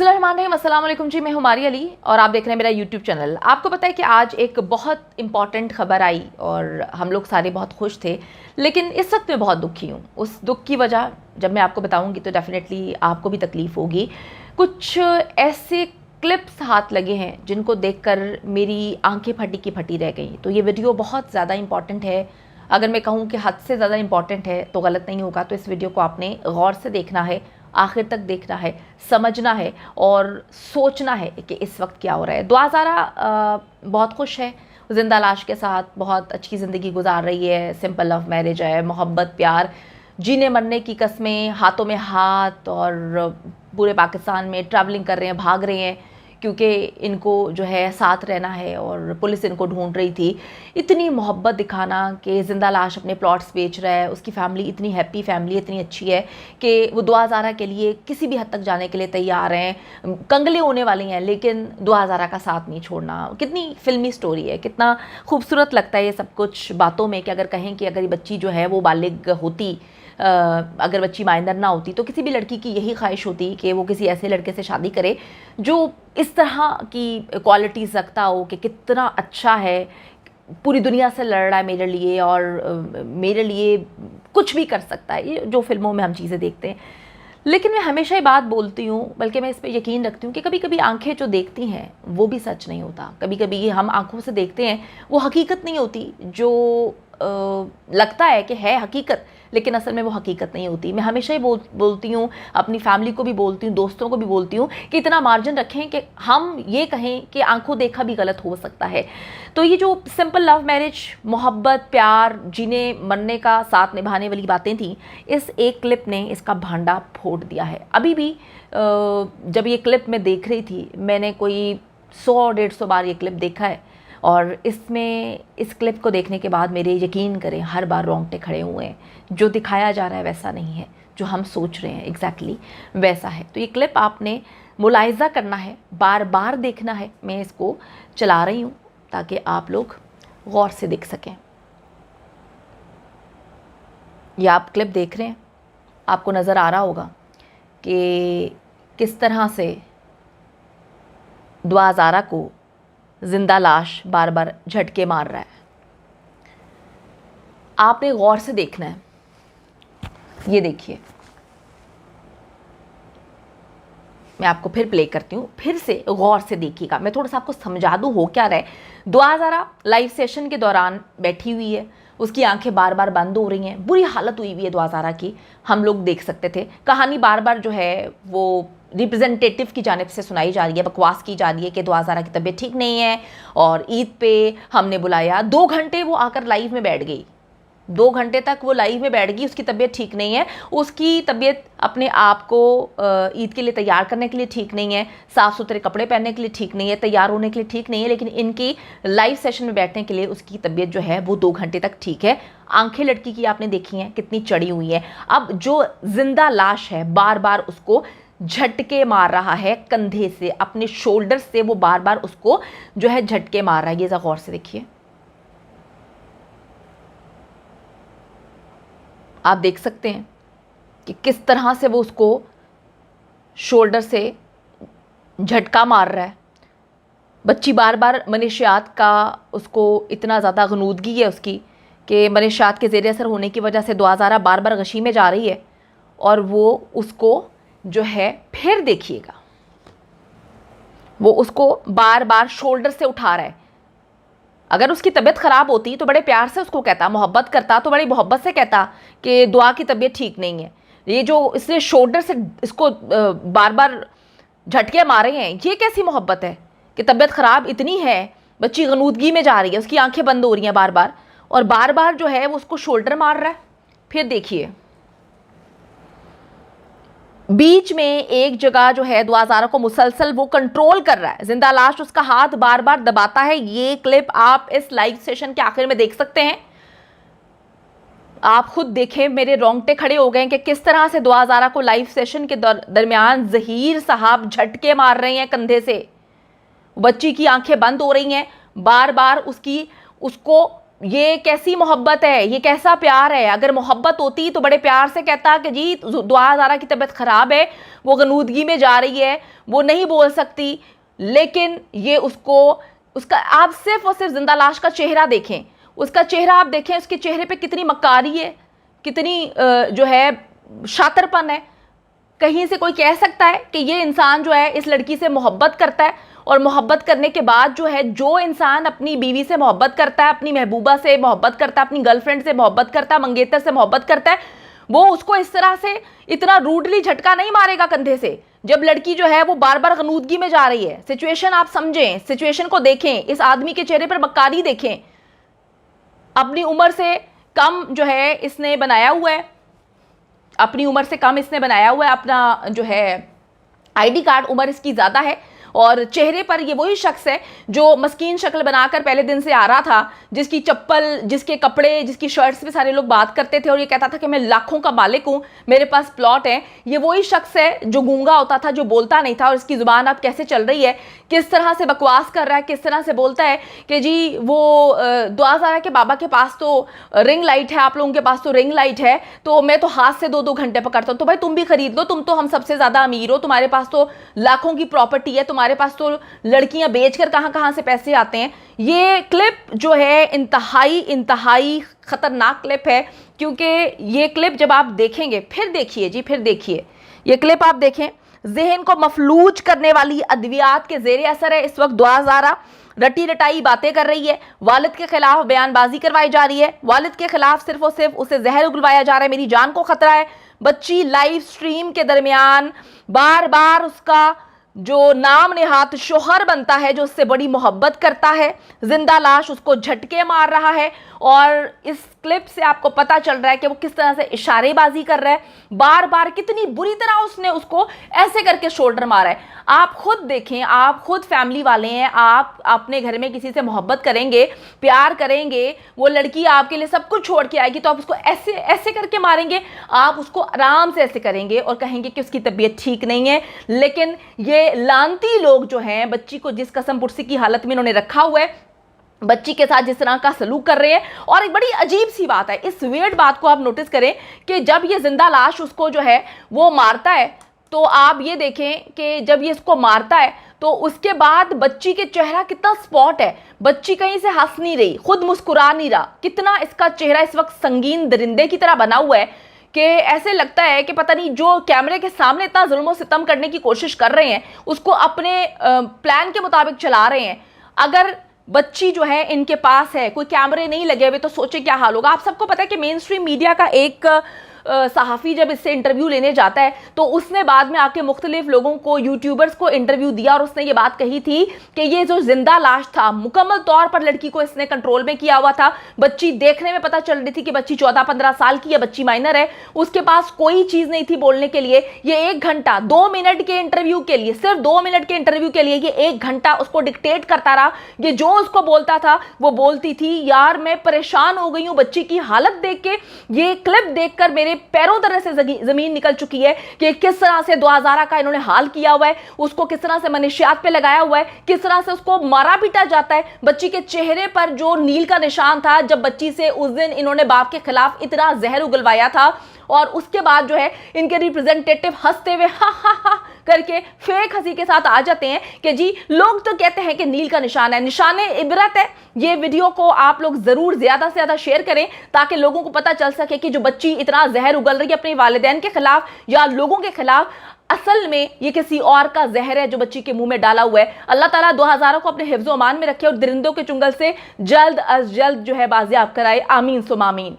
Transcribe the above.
बिस्मिल्लाहिर्रहमानिर्रहीम, अस्सलाम वालेकुम जी। मैं हूं मारिया अली और आप देख रहे हैं मेरा यूट्यूब चैनल। आपको पता है कि आज एक बहुत इंपॉर्टेंट खबर आई और हम लोग सारे बहुत खुश थे, लेकिन इस वक्त मैं बहुत दुखी हूं। उस दुख की वजह जब मैं आपको बताऊंगी तो डेफिनेटली आपको भी तकलीफ़ होगी। कुछ ऐसे क्लिप्स हाथ लगे हैं जिनको देखकर मेरी आंखें फटी की फटी रह गई। तो ये वीडियो बहुत ज़्यादा इंपॉर्टेंट है। अगर मैं कहूँ कि हद से ज़्यादा इंपॉर्टेंट है तो गलत नहीं होगा। तो इस वीडियो को आपने गौर से देखना है, आखिर तक देखना है, समझना है और सोचना है कि इस वक्त क्या हो रहा है। दुआ ज़ारा बहुत खुश है, जिंदा लाश के साथ बहुत अच्छी ज़िंदगी गुजार रही है। सिंपल लव मैरिज है, मोहब्बत प्यार, जीने मरने की कस्में, हाथों में हाथ, और पूरे पाकिस्तान में ट्रैवलिंग कर रहे हैं, भाग रहे हैं क्योंकि इनको जो है साथ रहना है और पुलिस इनको ढूंढ रही थी। इतनी मोहब्बत दिखाना कि ज़िंदा लाश अपने प्लॉट्स बेच रहा है, उसकी फैमिली इतनी हैप्पी फैमिली इतनी अच्छी है कि वो दुआ ज़ारा के लिए किसी भी हद तक जाने के लिए तैयार हैं, कंगले होने वाली हैं, लेकिन दुआ ज़ारा का साथ नहीं छोड़ना। कितनी फिल्मी स्टोरी है, कितना खूबसूरत लगता है ये सब कुछ बातों में कि अगर कहें कि अगर ये बच्ची जो है वो बालिग होती, अगर बच्ची माइनर ना होती तो किसी भी लड़की की यही ख्वाहिश होती कि वो किसी ऐसे लड़के से शादी करे जो इस तरह की क्वालिटीज़ रखता हो कि कितना अच्छा है, पूरी दुनिया से लड़ रहा है मेरे लिए और मेरे लिए कुछ भी कर सकता है, ये जो फिल्मों में हम चीज़ें देखते हैं। लेकिन मैं हमेशा ये बात बोलती हूँ, बल्कि मैं इस पर यकीन रखती हूँ कि कभी कभी आंखें जो देखती हैं वो भी सच नहीं होता। कभी कभी हम आंखों से देखते हैं वो हकीकत नहीं होती, जो लगता है कि है हकीकत, लेकिन असल में वो हकीकत नहीं होती। मैं हमेशा ही बोलती हूँ, अपनी फैमिली को भी बोलती हूँ, दोस्तों को भी बोलती हूँ कि इतना मार्जिन रखें कि हम ये कहें कि आंखों देखा भी गलत हो सकता है। तो ये जो सिंपल लव मैरिज, मोहब्बत प्यार, जीने मरने का साथ निभाने वाली बातें थी, इस एक क्लिप ने इसका भांडा फोड़ दिया है। अभी भी जब ये क्लिप मैं देख रही थी, मैंने कोई 100-150 बार ये क्लिप देखा है और इसमें इस क्लिप को देखने के बाद मेरे यकीन करें हर बार रोंगटे खड़े हुए हैं। जो दिखाया जा रहा है वैसा नहीं है, जो हम सोच रहे हैं एग्जैक्टली वैसा है। तो ये क्लिप आपने मुलाहिज़ा करना है, बार बार देखना है। मैं इसको चला रही हूँ ताकि आप लोग गौर से देख सकें। ये आप क्लिप देख रहे हैं, आपको नज़र आ रहा होगा कि किस तरह से दुआ ज़ारा को जिंदा लाश बार बार झटके मार रहा है। आपने गौर से देखना है। ये देखिए, मैं आपको फिर प्ले करती हूँ, फिर से गौर से देखिएगा। मैं थोड़ा सा आपको समझा दूँ हो क्या रहा है। दुआ ज़ारा लाइव सेशन के दौरान बैठी हुई है, उसकी आंखें बार बार बंद हो रही हैं, बुरी हालत हुई हुई है दुआ ज़ारा की, हम लोग देख सकते थे। कहानी बार बार जो है वो रिप्रेजेंटेटिव की जानिब से सुनाई जा रही है, बकवास की जा रही है कि दुआ ज़ारा की तबीयत ठीक नहीं है और ईद पे हमने बुलाया। 2 घंटे वो आकर लाइव में बैठ गई, 2 घंटे तक वो लाइव में बैठ गई। उसकी तबीयत ठीक नहीं है, उसकी तबीयत अपने आप को ईद के लिए तैयार करने के लिए ठीक नहीं है, साफ़ सुथरे कपड़े पहनने के लिए ठीक नहीं है, तैयार होने के लिए ठीक नहीं है, लेकिन इनकी लाइव सेशन में बैठने के लिए उसकी तबीयत जो है वो 2 घंटे तक ठीक है। आंखें लड़की की आपने देखी हैं कितनी चढ़ी हुई हैं। अब जो जिंदा लाश है बार बार उसको झटके मार रहा है कंधे से, अपने शोल्डर से वो बार बार उसको जो है झटके मार रहा है। ये ज़रा गौर से देखिए, आप देख सकते हैं कि किस तरह से वो उसको शोल्डर से झटका मार रहा है। बच्ची बार बार मनशियात का, उसको इतना ज़्यादा गनूदगी है उसकी कि मनशियात के ज़ेर असर होने की वजह से दुआ ज़ारा बार बार गशी में जा रही है और वो उसको जो है, फिर देखिएगा, वो उसको बार बार शोल्डर से उठा रहा है। अगर उसकी तबीयत ख़राब होती तो बड़े प्यार से उसको कहता, मोहब्बत करता तो बड़ी मोहब्बत से कहता कि दुआ की तबीयत ठीक नहीं है। ये जो इसने शोल्डर से इसको बार बार झटके मारे हैं, ये कैसी मोहब्बत है कि तबीयत ख़राब इतनी है, बच्ची गनूदगी में जा रही है, उसकी आंखें बंद हो रही हैं बार बार, और बार बार जो है वो उसको शोल्डर मार रहा है। फिर देखिए, बीच में एक जगह जो है दुआ ज़ारा को मुसलसल वो कंट्रोल कर रहा है, जिंदा लाश उसका हाथ बार बार दबाता है। ये क्लिप आप इस लाइव सेशन के आखिर में देख सकते हैं। आप खुद देखें, मेरे रोंगटे खड़े हो गए कि किस तरह से दुआ ज़ारा को लाइव सेशन के दरमियान ज़हीर साहब झटके मार रहे हैं कंधे से। बच्ची की आंखें बंद हो रही हैं, बार बार उसको ये कैसी मोहब्बत है, ये कैसा प्यार है। अगर मोहब्बत होती तो बड़े प्यार से कहता कि जी दुआ ज़ारा की तबीयत ख़राब है, वो गनूदगी में जा रही है, वो नहीं बोल सकती। लेकिन ये उसका आप सिर्फ और सिर्फ जिंदा लाश का चेहरा देखें, उसका चेहरा आप देखें, उसके चेहरे पे कितनी मक्कारी है, कितनी जो है शातरपन है। कहीं से कोई कह सकता है कि ये इंसान जो है इस लड़की से मोहब्बत करता है? और मोहब्बत करने के बाद जो है, जो इंसान अपनी बीवी से मोहब्बत करता है, अपनी महबूबा से मोहब्बत करता है, अपनी गर्लफ्रेंड से मोहब्बत करता है, मंगेतर से मोहब्बत करता है, वो उसको इस तरह से इतना रूडली झटका नहीं मारेगा कंधे से, जब लड़की जो है वो बार बार गनूदगी में जा रही है। सिचुएशन आप समझें, सिचुएशन को देखें, इस आदमी के चेहरे पर मक्कारी देखें। अपनी उम्र से कम जो है इसने बनाया हुआ है, अपनी उम्र से कम इसने बनाया हुआ है अपना जो है आईडी कार्ड, उम्र इसकी ज़्यादा है। और चेहरे पर ये वही शख्स है जो मस्कीन शक्ल बनाकर पहले दिन से आ रहा था, जिसकी चप्पल, जिसके कपड़े, जिसकी शर्ट्स पे सारे लोग बात करते थे और ये कहता था कि मैं लाखों का मालिक हूँ, मेरे पास प्लॉट है। ये वही शख्स है जो गूंगा होता था, जो बोलता नहीं था, और इसकी ज़ुबान अब कैसे चल रही है, किस तरह से बकवास कर रहा है, किस तरह से बोलता है कि जी वो दुआ ज़ारा के बाबा के पास तो रिंग लाइट है, आप लोगों के पास तो रिंग लाइट है, तो मैं तो हाथ से 2-2 घंटे पकड़ता हूँ। तो भाई तुम भी खरीद लो, तुम तो हम सबसे ज़्यादा अमीर हो, तुम्हारे पास तो लाखों की प्रॉपर्टी है, तुम्हारे पास तो लड़कियां बेचकर कहां कहां से पैसे आते हैं। ये क्लिप जो है इंतहाई खतरनाक क्लिप है, क्योंकि ये क्लिप जब आप देखेंगे, फिर देखिए जी, फिर देखिए ये क्लिप आप देखें, जहन को मफलूज करने वाली अद्वियात के जेर असर है इस वक्त दुआ ज़ारा। रटी रटाई बातें कर रही है, वालिद के खिलाफ बयानबाजी करवाई जा रही है, वालिद के खिलाफ सिर्फ और सिर्फ उसे जहर उगलवाया जा रहा है, मेरी जान को खतरा है। बच्ची लाइव स्ट्रीम के दरमियान बार बार उसका जो नाम नेहात शोहर बनता है, जो उससे बड़ी मोहब्बत करता है, जिंदा लाश उसको झटके मार रहा है। और इस क्लिप से आपको पता चल रहा है कि वो किस तरह से इशारेबाजी कर रहा है, बार बार कितनी बुरी तरह उसने उसको ऐसे करके शोल्डर मारा है। आप खुद देखें, आप खुद फैमिली वाले हैं, आप अपने घर में किसी से मोहब्बत करेंगे, प्यार करेंगे, वो लड़की आपके लिए सब कुछ छोड़ के आएगी, तो आप उसको ऐसे ऐसे करके मारेंगे? आप उसको आराम से ऐसे करेंगे और कहेंगे कि उसकी तबीयत ठीक नहीं है। लेकिन ये लानती लोग जो हैं, बच्ची को जिस कसम पुर्सी की हालत में इन्होंने रखा हुआ है, बच्ची के साथ जिस तरह का सलूक कर रहे हैं। और एक बड़ी अजीब सी बात है, इस वियर्ड बात को आप नोटिस करें कि जब ये जिंदा लाश उसको जो है वो मारता है, तो आप ये देखें कि जब ये इसको मारता है तो उसके बाद बच्ची के चेहरा कितना स्पॉट है, बच्ची कहीं से हंस नहीं रही, खुद मुस्कुरा नहीं रहा, कितना इसका चेहरा इस वक्त संगीन दरिंदे की तरह बना हुआ है कि ऐसे लगता है कि पता नहीं जो कैमरे के सामने इतना जुल्म सितम करने की कोशिश कर रहे हैं, उसको अपने प्लान के मुताबिक चला रहे हैं। अगर बच्ची जो है इनके पास है, कोई कैमरे नहीं लगे हुए, तो सोचे क्या हाल होगा। आप सबको पता है कि मेन स्ट्रीम मीडिया का एक सहाफ़ी जब इससे इंटरव्यू लेने जाता है तो उसने बाद में आके मुख्तलिफ लोगों को, यूट्यूबर्स को इंटरव्यू दिया, और उसने ये बात कही थी कि ये जो जिंदा लाश था, मुकम्मल तौर पर लड़की को इसने कंट्रोल में किया हुआ था। बच्ची देखने में पता चल रही थी कि बच्ची 14-15 साल की है, बच्ची माइनर है, उसके पास कोई चीज़ नहीं थी बोलने के लिए। ये 1 घंटा 2 मिनट के इंटरव्यू के लिए, सिर्फ 2 मिनट के इंटरव्यू के लिए ये 1 घंटा उसको डिक्टेट करता रहा। ये जो उसको बोलता था वो बोलती थी। यार मैं परेशान हो गई हूँ बच्ची की हालत देख के, ये क्लिप देखकर मेरे पैरों तरह से जमीन निकल चुकी है कि किस तरह से दुआ ज़ारा का इन्होंने हाल किया हुआ है, उसको किस तरह से मनशियात पे लगाया हुआ है, किस तरह से उसको मारा पीटा जाता है। बच्ची के चेहरे पर जो नील का निशान था, जब बच्ची से उस दिन इन्होंने बाप के खिलाफ इतना जहर उगलवाया था, और उसके बाद जो है इनके रिप्रेजेंटेटिव हंसते हुए हा हा हा करके फेक हंसी के साथ आ जाते हैं कि जी लोग तो कहते हैं कि नील का निशान है, निशाने इबरत है। ये वीडियो को आप लोग जरूर ज्यादा से ज्यादा शेयर करें ताकि लोगों को पता चल सके कि जो बच्ची इतना जहर उगल रही है अपने वालिदैन के खिलाफ या लोगों के खिलाफ, असल में ये किसी और का जहर है जो बच्ची के मुंह में डाला हुआ है। अल्लाह ताला दुआ ज़ारा को अपने हिफ्ज़-ओ-अमान में रखे और दरिंदों के चुंगल से जल्द अज जल्द जो है बाजियाब कराए। आमीन सुम आमीन।